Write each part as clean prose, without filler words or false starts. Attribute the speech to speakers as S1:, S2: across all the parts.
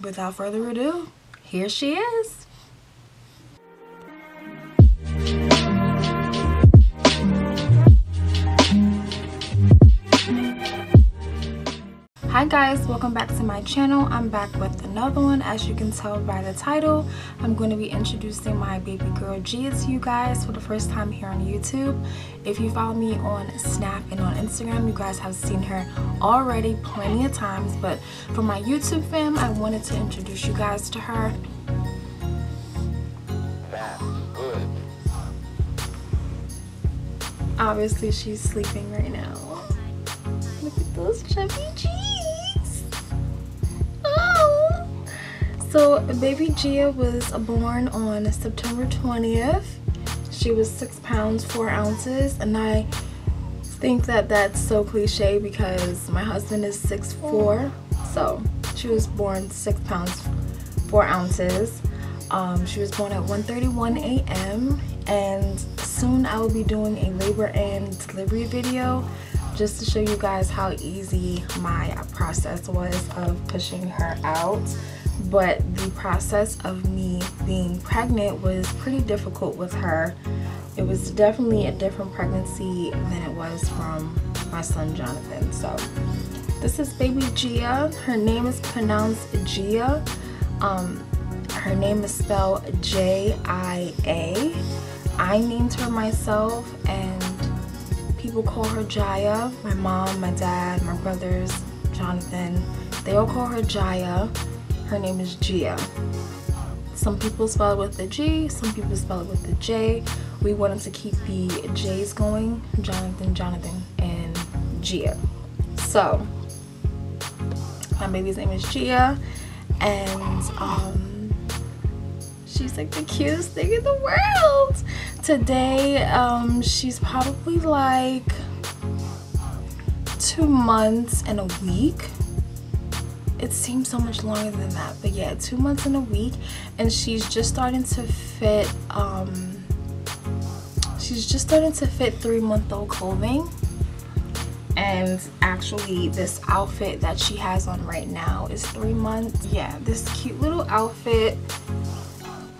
S1: without further ado, here she is. Hi guys, welcome back to my channel. I'm back with another one. As you can tell by the title, I'm going to be introducing my baby girl Gia to you guys for the first time here on YouTube. If you follow me on Snap and on Instagram, you guys have seen her already plenty of times, but for my YouTube fam, I wanted to introduce you guys to her.
S2: That's good.
S1: Obviously she's sleeping right now. Look at those chubby cheeks. Oh. So baby Gia was born on September 20th. She was 6 pounds 4 ounces, and I think that that's so cliche because my husband is 6'4", so she was born 6 pounds 4 ounces. She was born at 1:31 a.m. and soon I will be doing a labor and delivery video just to show you guys how easy my process was of pushing her out. But the process of me being pregnant was pretty difficult with her. It was definitely a different pregnancy than it was from my son Jonathan. So this is baby Gia. Her name is pronounced Gia. Her name is spelled J-I-A. I named her myself, and people call her Jaya. My mom, my dad, my brothers, Jonathan, they all call her Jaya. Her name is Gia. Some people spell it with the G, some people spell it with the J. We wanted to keep the J's going, Jonathan, and Gia. So, my baby's name is Gia, and she's like the cutest thing in the world. Today, she's probably like 2 months and a week. It seems so much longer than that, but yeah, 2 months and a week, and she's just starting to fit 3-month-old clothing. And actually this outfit that she has on right now is 3 months. Yeah, this cute little outfit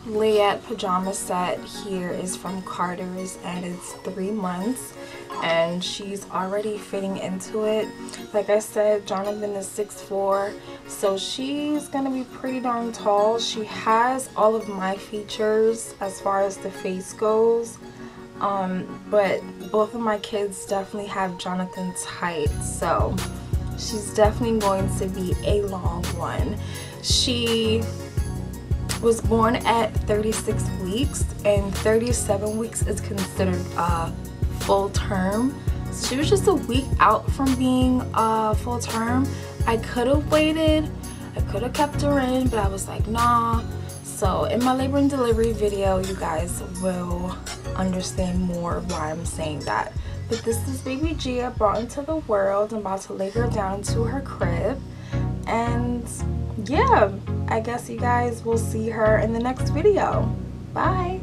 S1: layette pajama set here is from Carter's, and it's 3 months, and she's already fitting into it. Like I said, Jonathan is 6'4", so she's gonna be pretty darn tall. She has all of my features as far as the face goes, but both of my kids definitely have Jonathan's height, so she's definitely going to be a long one. She was born at 36 weeks, and 37 weeks is considered full term. So she was just a week out from being full term. I could have waited, I could have kept her in, but I was like, nah. So in my labor and delivery video, you guys will understand more of why I'm saying that. But this is baby Gia brought into the world. I'm about to lay her down to her crib, and yeah, I guess you guys will see her in the next video. Bye.